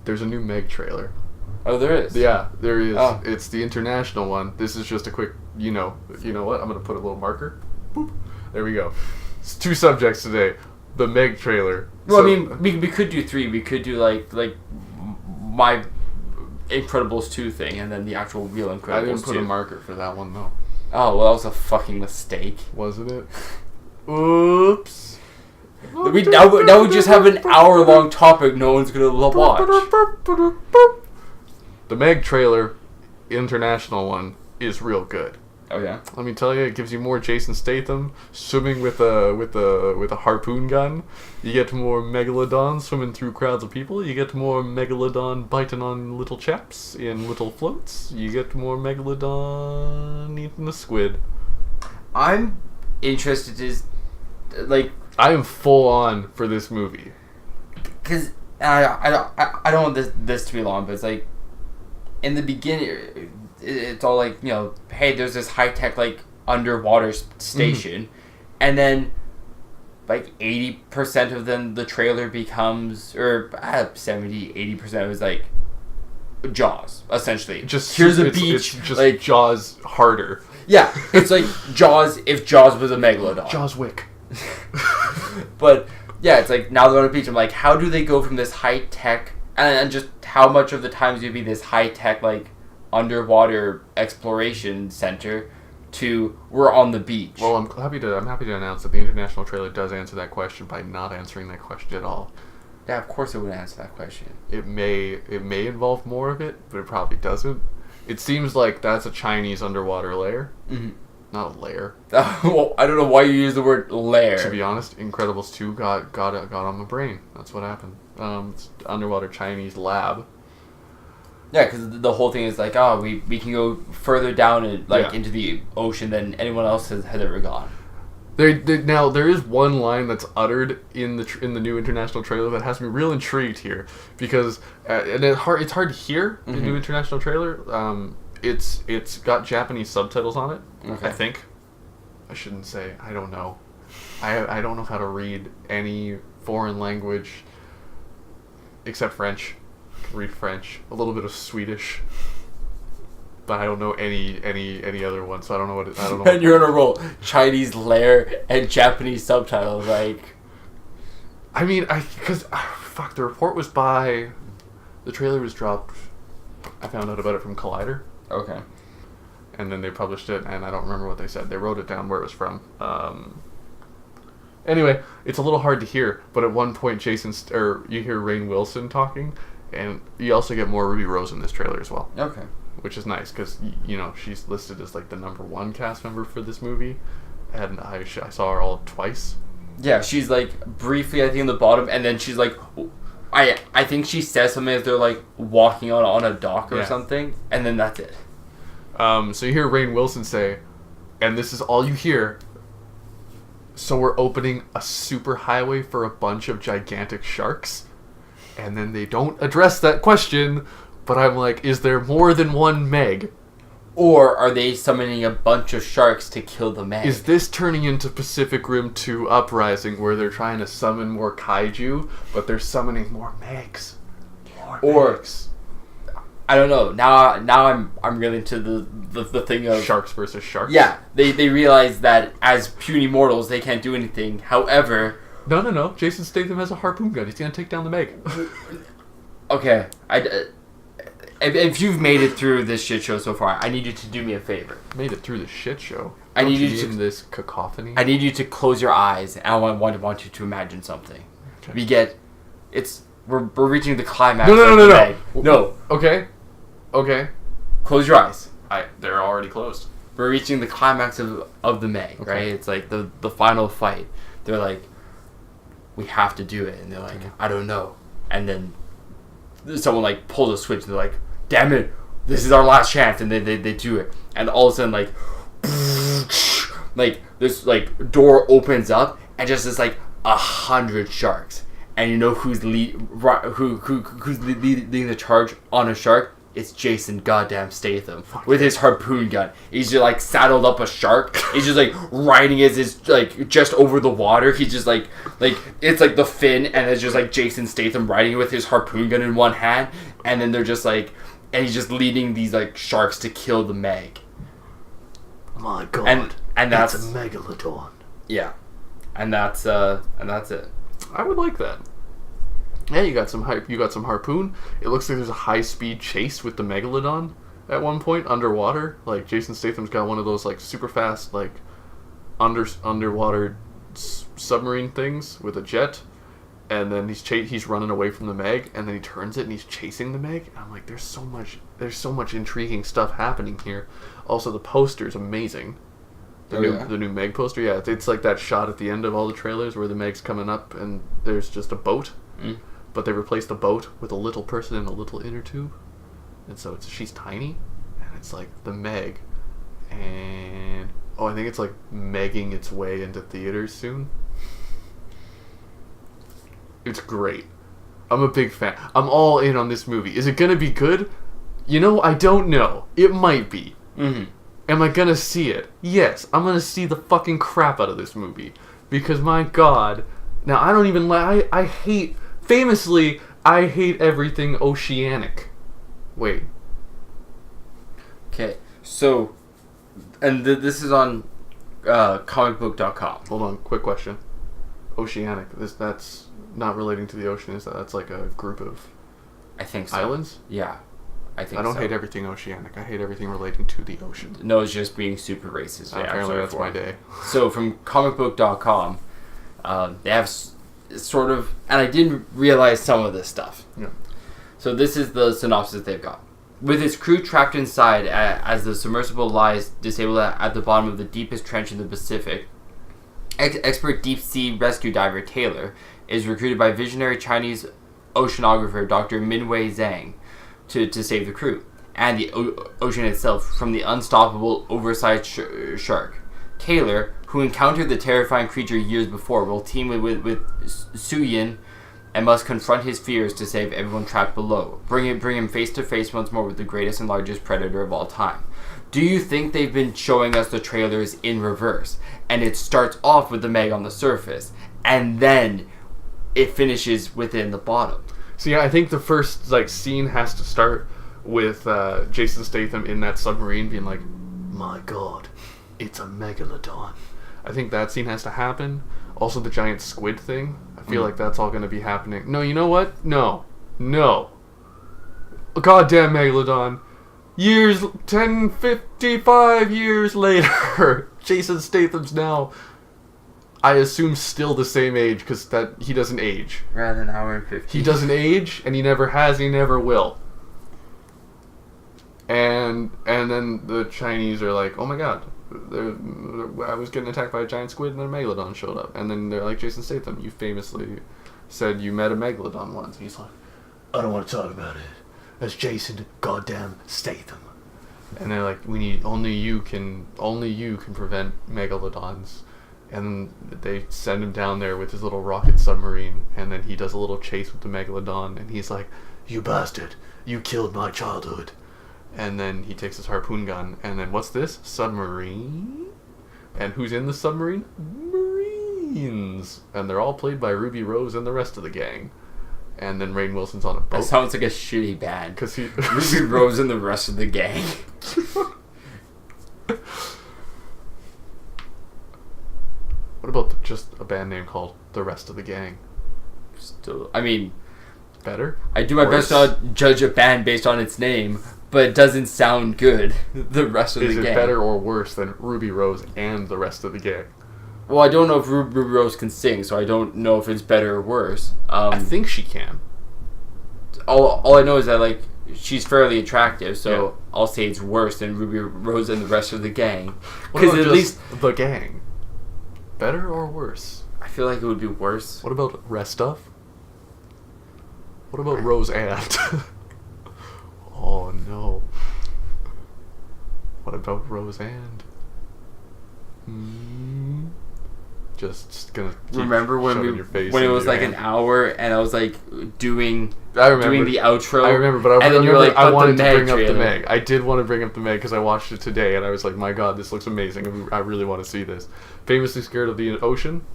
There's a new Meg trailer. Oh, there is? Yeah, there is. Oh. It's the international one. This is just a quick, you know what? I'm going to put a little marker. Boop. There we go. It's 2 subjects today. The Meg trailer. Well, I mean, we could do 3. We could do, like my Incredibles 2 thing, and then the actual real Incredibles 2. I didn't put a marker for that one, though. Oh, well, that was a fucking mistake. Wasn't it? Oops. Now we just have an hour-long topic no one's going to watch. The Meg trailer, international one, is real good. Oh, yeah? Let me tell you, it gives you more Jason Statham swimming with a harpoon gun. You get more Megalodon swimming through crowds of people. You get more Megalodon biting on little chaps in little floats. You get more Megalodon eating a squid. I'm interested I am full on for this movie. Because I don't want this to be long, but it's like, in the beginning, it's all like, hey, there's this high-tech, underwater station, and then, 80% of them, the trailer becomes, or 70, 80% was, Jaws, essentially. Here's a beach. It's just Jaws harder. Yeah, it's like Jaws if Jaws was a Megalodon. Jaws Wick. But, yeah, it's like, now they're on a beach, I'm like, how do they go from this high-tech, and just how much of the times you'd be this high-tech, underwater exploration center to we're on the beach? Well, I'm happy to announce that the international trailer does answer that question by not answering that question at all. Yeah, of course it would answer that question. It may involve more of it, but it probably doesn't. It seems like that's a Chinese underwater lair. Mm-hmm. Not a lair. Well, I don't know why you use the word lair. To be honest, Incredibles 2 got on my brain. That's what happened. It's underwater Chinese lab. Yeah, because the whole thing is we can go further down into the ocean than anyone else has ever gone. Now there is one line that's uttered in the new international trailer that has me real intrigued here, because and it's hard to hear the new international trailer. It's got Japanese subtitles on it. Okay. I think. I shouldn't say. I don't know. I don't know how to read any foreign language except French. I can read French, a little bit of Swedish, but I don't know any other one. So I don't know. And you're on a roll. Chinese lair and Japanese subtitles. I mean, the report was by. The trailer was dropped. I found out about it from Collider. Okay. And then they published it, and I don't remember what they said. They wrote it down where it was from. Anyway, it's a little hard to hear, but at one point, you hear Rainn Wilson talking, and you also get more Ruby Rose in this trailer as well. Okay. Which is nice, because, she's listed as, the number 1 cast member for this movie, and I saw her all twice. Yeah, she's, briefly, I think, in the bottom, and then she's, I think she says something as they're, walking on a dock or something, and then that's it. So you hear Rainn Wilson say, and this is all you hear, so we're opening a super highway for a bunch of gigantic sharks? And then they don't address that question, but I'm like, is there more than one Meg? Or are they summoning a bunch of sharks to kill the Meg? Is this turning into Pacific Rim 2 Uprising, where they're trying to summon more kaiju, but they're summoning more Megs? Megs. I don't know. Now I'm really into the thing of sharks versus sharks. Yeah, they realize that as puny mortals they can't do anything. However, no. Jason Statham has a harpoon gun. He's gonna take down the Meg. Okay, if you've made it through this shit show so far, I need you to do me a favor. Made it through the shit show. I need you to this cacophony. I need you to close your eyes, and I want you to imagine something. Okay. We're reaching the climax. No. Okay. Close your eyes. They're already closed. We're reaching the climax of the Meg, right? It's the final fight. They're like, we have to do it, and they're like, I don't know. And then someone pulls a switch, and they're like, damn it, this is our last chance, and they do it, and all of a sudden this door opens up, and just this 100 sharks, and you know who's leading the charge on a shark? it's Jason goddamn Statham with his harpoon gun. He's just like saddled up a shark. He's just like riding his like just over the water. He's just like it's like the fin, and it's just like Jason Statham riding it with his harpoon gun in one hand, and then they're just like, and he's just leading these like sharks to kill the Meg. My God, and that's a megalodon. Yeah, and that's it. I would like that. Yeah, you got some hype. You got some harpoon. It looks like there's a high-speed chase with the megalodon at one point underwater. Like Jason Statham's got one of those like super fast like underwater submarine things with a jet, and then he's running away from the Meg, and then he turns it and he's chasing the Meg. And I'm like, there's so much intriguing stuff happening here. Also, the poster's amazing. The new Meg poster. Yeah, it's like that shot at the end of all the trailers where the Meg's coming up and there's just a boat. Mm. But they replaced the boat with a little person in a little inner tube, and so she's tiny, and it's like the Meg, and I think it's like megging its way into theaters soon. It's great. I'm a big fan. I'm all in on this movie. Is it gonna be good? I don't know. It might be. Mm-hmm. Am I gonna see it? Yes, I'm gonna see the fucking crap out of this movie because my God. Now I don't even like. I hate. Famously, I hate everything oceanic. Wait. Okay, so, and this is on comicbook.com. Hold on, quick question. Oceanic, that's not relating to the ocean, is that? That's like a group of I think so. Islands? Yeah, I think so. I don't hate everything oceanic. I hate everything relating to the ocean. No, it's just being super racist. Yeah, apparently that's my day. So from comicbook.com, they have sort of, and I didn't realize some of this stuff. Yeah. So this is the synopsis they've got. With his crew trapped inside as the submersible lies disabled at the bottom of the deepest trench in the Pacific, expert deep-sea rescue diver Taylor is recruited by visionary Chinese oceanographer Dr. Minwei Zhang to save the crew and the ocean itself from the unstoppable oversized shark. Taylor, who encountered the terrifying creature years before, will team with Su Yin and must confront his fears to save everyone trapped below. Bring him face to face once more with the greatest and largest predator of all time. Do you think they've been showing us the trailers in reverse? And it starts off with the Meg on the surface, and then it finishes within the bottom. So yeah, I think the first scene has to start with Jason Statham in that submarine being like, "My God, it's a megalodon." I think that scene has to happen. Also, the giant squid thing. I feel like that's all going to be happening. No, you know what? No. A goddamn megalodon. 55 years later, Jason Statham's now, I assume, still the same age because he doesn't age. Rather than an hour and 50. He doesn't age, and he never has, and he never will. And then the Chinese are like, "Oh my God, I was getting attacked by a giant squid and then a megalodon showed up." And then they're like, "Jason Statham, you famously said you met a megalodon once." And he's like, "I don't want to talk about it. That's Jason goddamn Statham." And they're like, only you can prevent megalodons." And they send him down there with his little rocket submarine, and then he does a little chase with the megalodon, and he's like, "You bastard, you killed my childhood." And then he takes his harpoon gun, and then what's this? Submarine? And who's in the submarine? Marines! And they're all played by Ruby Rose and the rest of the gang. And then Rainn Wilson's on a boat. That sounds like a shitty band. Because Ruby Rose and the rest of the gang. What about just a band name called The Rest of the Gang? Still, I mean, better? I do my best to judge a band based on its name, but it doesn't sound good. The rest of the gang. Is it better or worse than Ruby Rose and the rest of the gang? Well, I don't know if Ruby Rose can sing, so I don't know if it's better or worse. I think she can. All I know is that she's fairly attractive, so yeah. I'll say it's worse than Ruby Rose and the rest of the gang. Because at least the gang. Better or worse? I feel like it would be worse. What about rest of? What about Rose and? Oh no. What about Rose and? just gonna remember when your face when it was like hand. an hour and I was like doing the outro. I remember, but and then you were like, I wanted to bring trailer. up the Meg. I did want to bring up the Meg because I watched it today and I was like, my God, this looks amazing. I really want to see this. Famously Scared of the Ocean,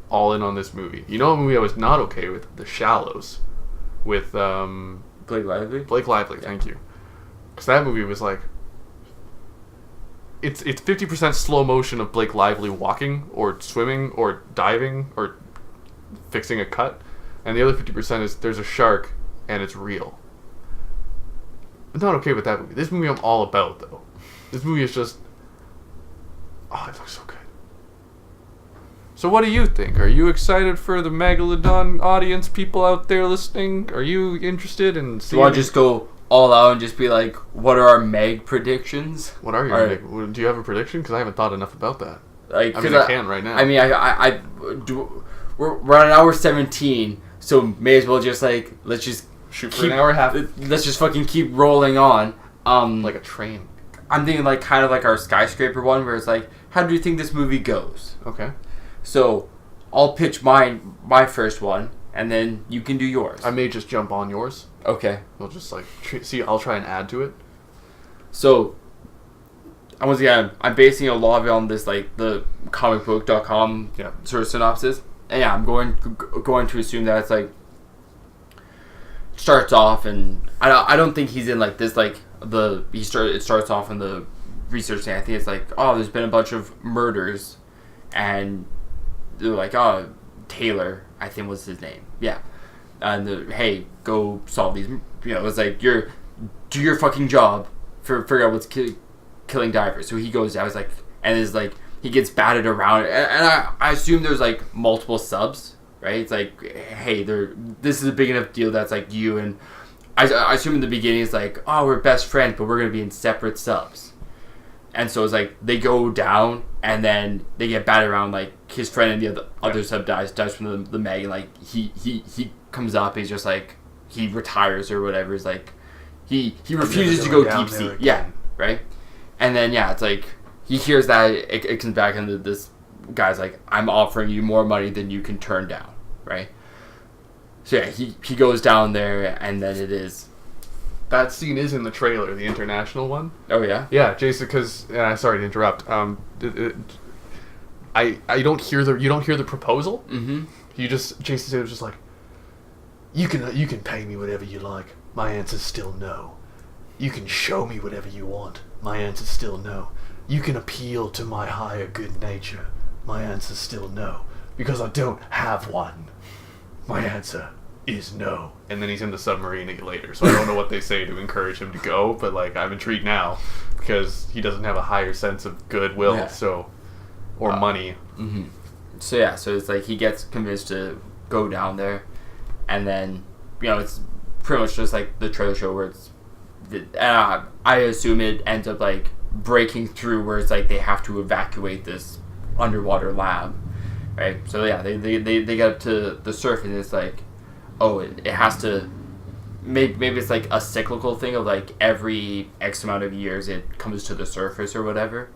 all in on this movie. You know what movie I was not okay with? The Shallows, with Blake Lively. Thank you. Because that movie was like, it's 50% slow motion of Blake Lively walking or swimming or diving or fixing a cut, and the other 50% is there's a shark and it's real. I'm not okay with that movie. This movie I'm all about, though. This movie is just, oh, it looks so good. So what do you think? Are you excited for the Megalodon audience, people out there listening? Are you interested in seeing... Do you want to just go all out and just be like, what are our Meg predictions? What are your Meg? Do you have a prediction? Because I haven't thought enough about that. Like, I mean, I can right now. I mean, I do. We're on hour 17, so may as well just like let's just shoot for an hour and a half. Let's just fucking keep rolling on. Like a train. I'm thinking like kind of like our skyscraper one, where it's like, how do you think this movie goes? Okay. So, I'll pitch my first one, and then you can do yours. I may just jump on yours. Okay. We'll just like see. I'll try and add to it. So, once again, I'm basing a lot of it on this like the comicbook.com sort of synopsis. And yeah, I'm going to assume that it's like starts off, and I don't think he's in like this like it starts off in the research thing. I think it's like, oh, there's been a bunch of murders, and they're like, oh, Taylor, I think was his name, yeah, and hey, go solve these. You know, it's like do your fucking job, figure out what's killing divers. So he goes down, like, and is like. He gets batted around, and I assume there's like multiple subs, right? It's like, hey, this is a big enough deal that's like you and I assume in the beginning it's like, oh, we're best friends, but we're gonna be in separate subs, and so it's like they go down and then they get batted around. Like his friend in the other sub dies from the Meg, and like he comes up, he's just like he retires or whatever. It's like he refuses to go deep sea, right? And then it's like. He hears that, it comes back, and this guy's like, I'm offering you more money than you can turn down, right? So he goes down there, and then it is... That scene is in the trailer, the international one. Oh, yeah? Yeah, Jason, because... sorry to interrupt. I don't hear you don't hear the proposal. Mm-hmm. Jason Statham's just like, you can pay me whatever you like. My answer's still no. You can show me whatever you want. My answer's still no. You can appeal to my higher good nature. My answer's still no. Because I don't have one. My answer is no. And then he's in the submarine later, so I don't know what they say to encourage him to go, but like I'm intrigued now because he doesn't have a higher sense of goodwill, or money. Mm-hmm. So it's like he gets convinced to go down there, and then it's pretty much just like the trailer show where it's. I assume it ends up like breaking through where it's like they have to evacuate this underwater lab, right? So they get up to the surface, and it's like, oh, it has to maybe it's like a cyclical thing of like every X amount of years it comes to the surface or whatever,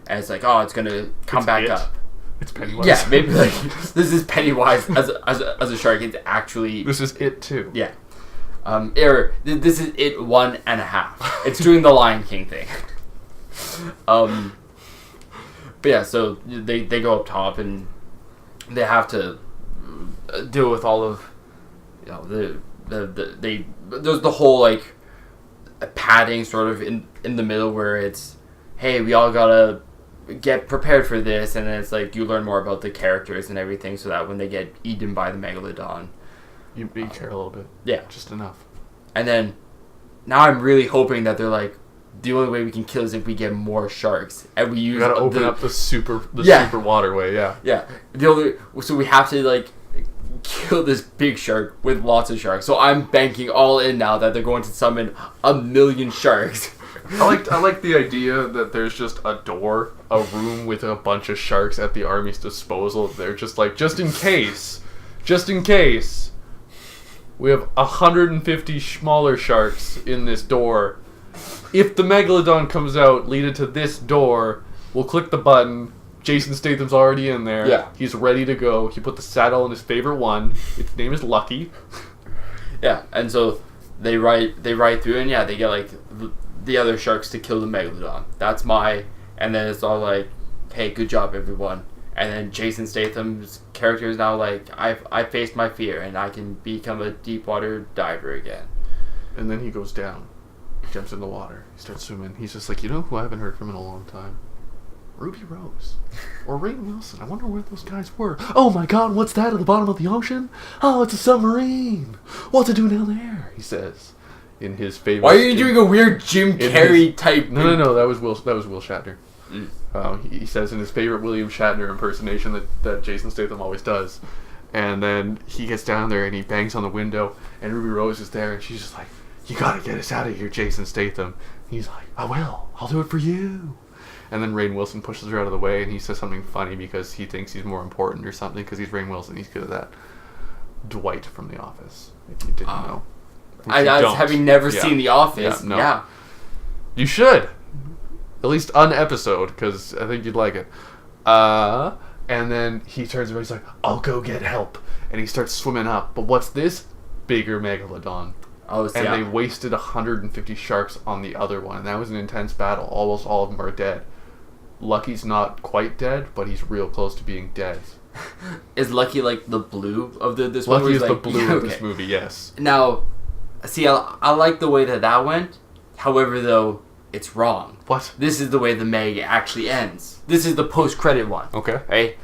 and it's like, oh, it's gonna come back up. It's Pennywise. Yeah, maybe like this is Pennywise as a shark. It's actually this is it too. Yeah. This is it 1.5. It's doing the Lion King thing. But yeah, so they go up top and they have to deal with all of there's the whole like padding sort of in the middle where it's, hey, we all gotta get prepared for this, and then it's like you learn more about the characters and everything so that when they get eaten by the Megalodon, you care a little bit. Yeah. Just enough. And then, now I'm really hoping that they're like, the only way we can kill is if we get more sharks. And we gotta open up the super waterway, yeah. Yeah. So we have to like, kill this big shark with lots of sharks. So I'm banking all in now that they're going to summon 1 million sharks. I like the idea that there's just a room with a bunch of sharks at the army's disposal. They're just like, just in case, we have 150 smaller sharks in this door. If the Megalodon comes out, lead it to this door. We'll click the button. Jason Statham's already in there. Yeah. He's ready to go. He put the saddle on his favorite one. Its name is Lucky. Yeah, and so they ride through, and yeah, they get like the other sharks to kill the megalodon. That's and then it's all like, hey, good job everyone. And then Jason Statham's character is now like, I faced my fear and I can become a deep water diver again. And then he goes down, jumps in the water, he starts swimming. He's just like, you know who I haven't heard from in a long time? Ruby Rose. Or Rainn Wilson. I wonder where those guys were. Oh my god, what's that at the bottom of the ocean? Oh, it's a submarine. What's it doing down there? He says in his favorite. Why are you doing a weird Jim Carrey type? No. That was Will Shatner. He says in his favorite William Shatner impersonation that Jason Statham always does. And then he gets down there and he bangs on the window and Ruby Rose is there and she's just like, you gotta get us out of here, Jason Statham. He's like, I will. I'll do it for you. And then Rainn Wilson pushes her out of the way and he says something funny because he thinks he's more important or something because he's Rainn Wilson. He's good at that. Dwight from The Office, if you didn't know. Having never seen The Office. Yeah. You should. At least an episode, because I think you'd like it. And then he turns around, he's like, I'll go get help. And he starts swimming up. But what's this? Bigger megalodon. Oh, and they wasted 150 sharks on the other one. And that was an intense battle. Almost all of them are dead. Lucky's not quite dead, but he's real close to being dead. Is Lucky like the blue of this Lucky one? is the blue of this movie, yes. Now, see, I like the way that went. However, though, it's wrong. What? This is the way the Meg actually ends. This is the post-credit one. Okay. Right?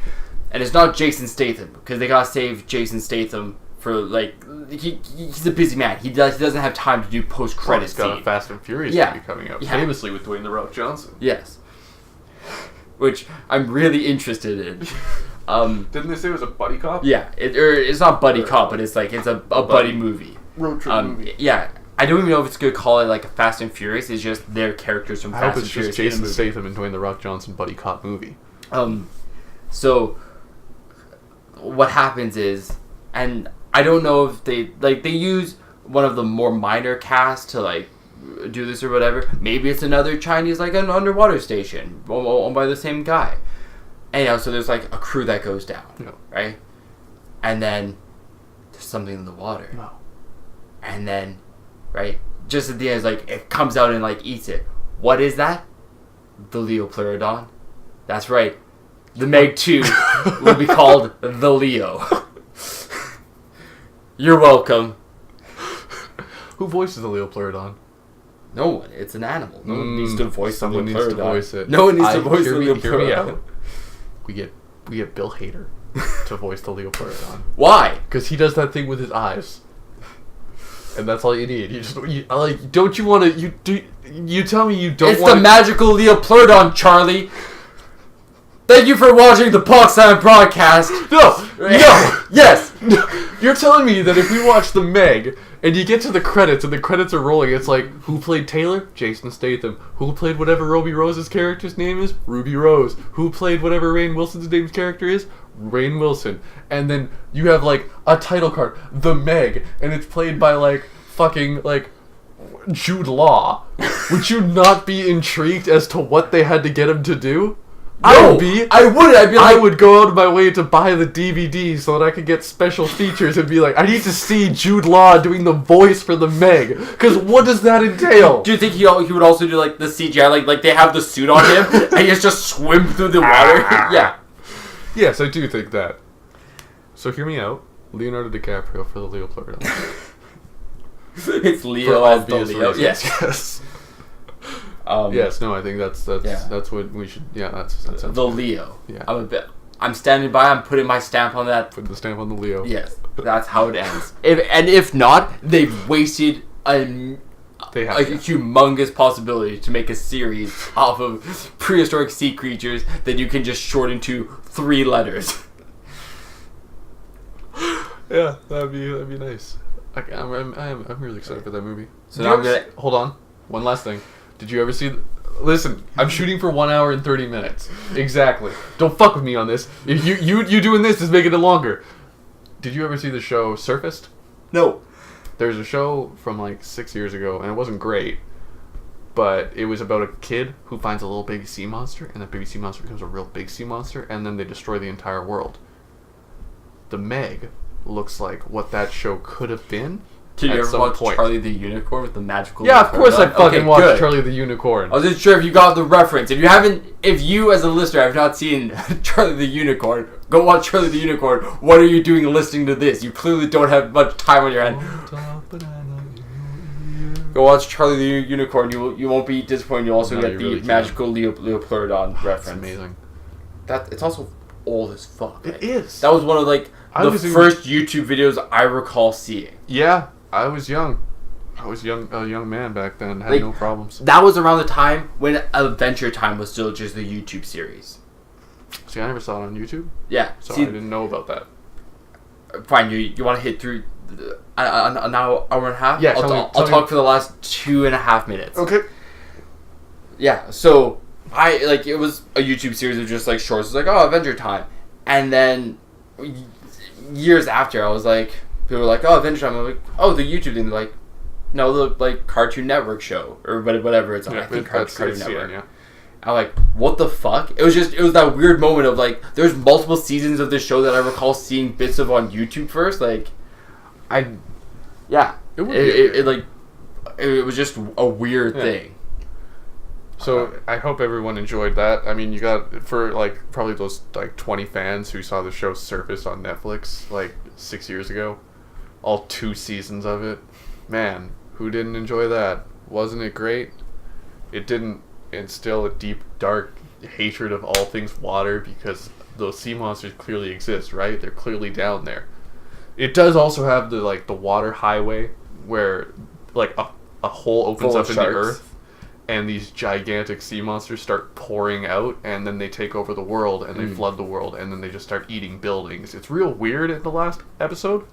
And it's not Jason Statham, because they gotta save Jason Statham for, like, he's a busy man. He doesn't have time to do post-credit He's got a Fast and Furious movie coming out, famously with Dwayne "The Rock" Johnson. Yes. Which I'm really interested in. Didn't they say it was a buddy cop? Yeah. It's not buddy cop, but it's like, it's a buddy movie. Road trip movie. Yeah. I don't even know if it's good to call it like a Fast and Furious. It's just their characters from Fast and Furious. I hope it's just Jason Statham and Dwayne "The Rock" Johnson buddy cop movie. So what happens is, and I don't know if they use one of the more minor casts to like do this or whatever. Maybe it's another Chinese like an underwater station owned by the same guy. Anyhow, so there's like a crew that goes down, right? And then there's something in the water. No. And then, right, just at the end, it's like, it comes out and, like, eats it. What is that? The Leopleurodon. That's right. The Meg 2 will be called The Leo. You're welcome. Who voices the Leopleurodon? No one. It's an animal. No one needs to voice the Leopleurodon. Someone needs to voice it. No one needs to voice the Leopleurodon. Hear me out. We get Bill Hader to voice the Leopleurodon. Why? Because he does that thing with his eyes. And that's all you need. Don't you want to? You tell me you don't. It's the magical Leopleurodon, Charlie. Thank you for watching the Boxland broadcast. No. Yes. No. You're telling me that if we watch the Meg and you get to the credits and the credits are rolling, it's like, who played Taylor? Jason Statham. Who played whatever Ruby Rose's character's name is? Ruby Rose. Who played whatever Rainn Wilson's name's character is? Rainn Wilson. And then you have like a title card, The Meg, and it's played by like fucking like Jude Law. Would you not be intrigued as to what they had to get him to do? I would be like, I would go out of my way to buy the DVD so that I could get special features and be like, I need to see Jude Law doing the voice for the Meg. Because what does that entail? Do you think he would also do like the CGI, like they have the suit on him and he has to swim through the water? Yeah. Yes, I do think that. So hear me out. Leonardo DiCaprio for the Leopleurodon. It's Leo as the Leo. Yes. Yes, no, I think that's what we should. Yeah, that's the Leo. Yeah, I'm standing by. I'm putting my stamp on that. Put the stamp on the Leo. Yes, that's how it ends. If not, they've wasted a humongous possibility to make a series off of prehistoric sea creatures that you can just shorten to 3 letters. Yeah, that'd be nice. I'm really excited for that movie. So now hold on. One last thing. Did you ever see? Listen, I'm shooting for 1 hour and 30 minutes. Exactly. Don't fuck with me on this. You doing this is making it longer. Did you ever see the show Surfaced? No. There's a show from like 6 years ago, and it wasn't great. but it was about a kid who finds a little baby sea monster, and that baby sea monster becomes a real big sea monster, and then they destroy the entire world. The Meg looks like what that show could have been. Did you at ever some watch point. Charlie the Unicorn with the magical? Yeah, of course I unicorn on? fucking Okay, watched good. Charlie the Unicorn. I wasn't sure if you got the reference. If you as a listener have not seen Charlie the Unicorn, go watch Charlie the Unicorn. What are you doing listening to this? You clearly don't have much time on your hands. Go watch Charlie the Unicorn. You won't be disappointed. You'll also get the really magical Leopardon reference. That's amazing. It's also old as fuck. Right? It is. That was one of like the first YouTube videos I recall seeing. Yeah, I was young. I was a young man back then. Had no problems. That was around the time when Adventure Time was still just the YouTube series. See, I never saw it on YouTube. Yeah. So see, I didn't know about that. Fine, you want to hit through an hour and a half? Yeah, I'll talk for the last 2.5 minutes. Okay. Yeah, so it was a YouTube series of just like shorts. It's like, oh, Adventure Time. And then years after, I was like, people were like, oh, Adventure Time. I'm like, oh, the YouTube thing. They're like, no, the like Cartoon Network show or whatever it's on. Yeah, I think that's Cartoon Network. yeah. I'm like, what the fuck? It was that weird moment of like, there's multiple seasons of this show that I recall seeing bits of on YouTube first. Like, it was just a weird thing. So I hope everyone enjoyed that. I mean, you got for like probably those like 20 fans who saw the show surface on Netflix like 6 years ago, all 2 seasons of it. Man, who didn't enjoy that? Wasn't it great? It didn't instill a deep, dark hatred of all things water because those sea monsters clearly exist, right? They're clearly down there. It does also have the water highway where like a hole opens up in the earth and these gigantic sea monsters start pouring out and then they take over the world and they flood the world and then they just start eating buildings. It's real weird in the last episode,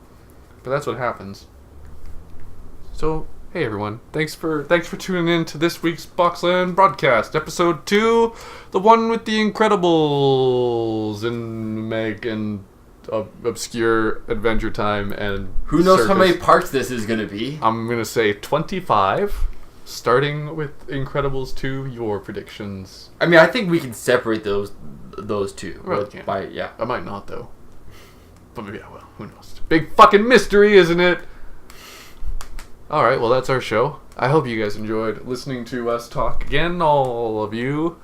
but that's what happens. So, hey everyone, thanks for tuning in to this week's Boxland broadcast, episode 2, the one with the Incredibles and Meg and obscure Adventure Time and who knows circus. how many parts this is gonna be? I'm gonna say 25, starting with Incredibles 2. Your predictions? I mean, I think we can separate those two. Really can. Yeah. I might not though, but maybe I will. Who knows? It's a big fucking mystery, isn't it? Alright, well that's our show. I hope you guys enjoyed listening to us talk again, all of you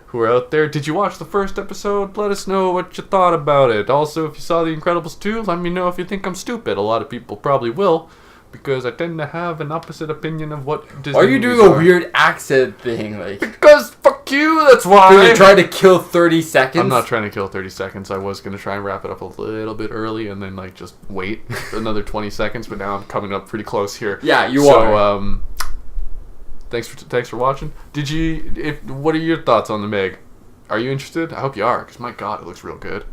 who are out there. Did you watch the first episode? Let us know what you thought about it. Also, if you saw The Incredibles 2, let me know if you think I'm stupid. A lot of people probably will, because I tend to have an opposite opinion of what Disney Why are you doing movies a weird accent thing? Like, because fuck you, that's why. you're trying to kill 30 seconds? I'm not trying to kill 30 seconds. I was going to try and wrap it up a little bit early and then like just wait another 20 seconds, but now I'm coming up pretty close here. Yeah, you are. So, thanks for watching. What are your thoughts on the Meg? Are you interested? I hope you are, because my god, it looks real good.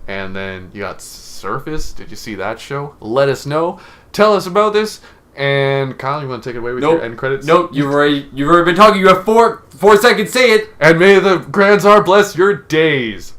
And then you got Surface. Did you see that show? Let us know. Tell us about this. And Kyle, you want to take it away with your end credits? Nope, you've already been talking. You have 4 seconds. Say it. And may the Grand Tsar bless your days.